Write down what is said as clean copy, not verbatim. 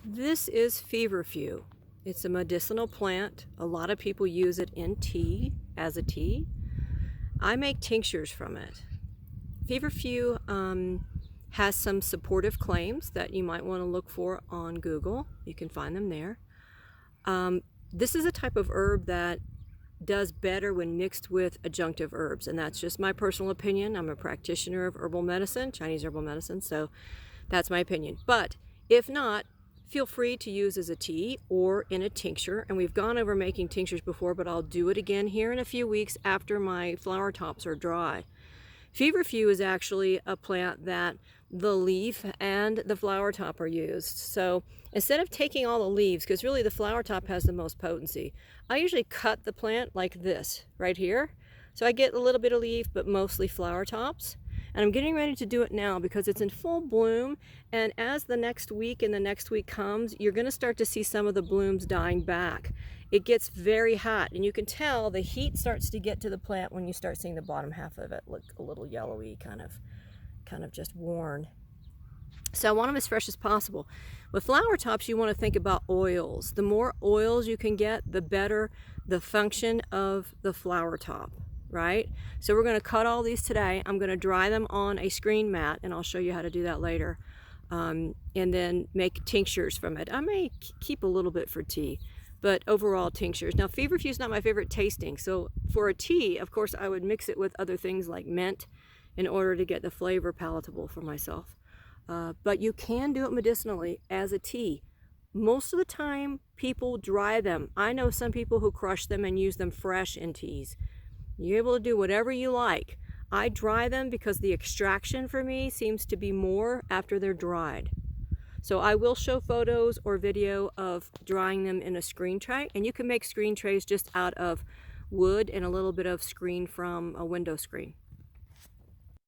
This is Feverfew. It's a medicinal plant. A lot of people use it in tea, as a tea. I make tinctures from it. Feverfew has some supportive claims that you might want to look for on Google. You can find them there. This is a type of herb that does better when mixed with adjunctive herbs, and that's just my personal opinion. I'm a practitioner of herbal medicine, Chinese herbal medicine, so that's my opinion. But if not, feel free to use as a tea or in a tincture. And we've gone over making tinctures before, but I'll do it again here in a few weeks after my flower tops are dry. Feverfew is actually a plant that the leaf and the flower top are used. So instead of taking all the leaves, because really the flower top has the most potency, I usually cut the plant like this right here. So I get a little bit of leaf, but mostly flower tops. And I'm getting ready to do it now because it's in full bloom. And as the next week and the next week comes, you're going to start to see some of the blooms dying back. It gets very hot, and you can tell the heat starts to get to the plant when you start seeing the bottom half of it look a little yellowy, kind of just worn. So I want them as fresh as possible. With flower tops, you want to think about oils. The more oils you can get, the better the function of the flower top, right? So we're going to cut all these today. I'm going to dry them on a screen mat, and I'll show you how to do that later. And then make tinctures from it. I may keep a little bit for tea, but overall tinctures. Now, Feverfew is not my favorite tasting, so for a tea, of course, I would mix it with other things like mint in order to get the flavor palatable for myself. But you can do it medicinally as a tea. Most of the time, people dry them. I know some people who crush them and use them fresh in teas. You're able to do whatever you like. I dry them because the extraction for me seems to be more after they're dried. So I will show photos or video of drying them in a screen tray, and you can make screen trays just out of wood and a little bit of screen from a window screen.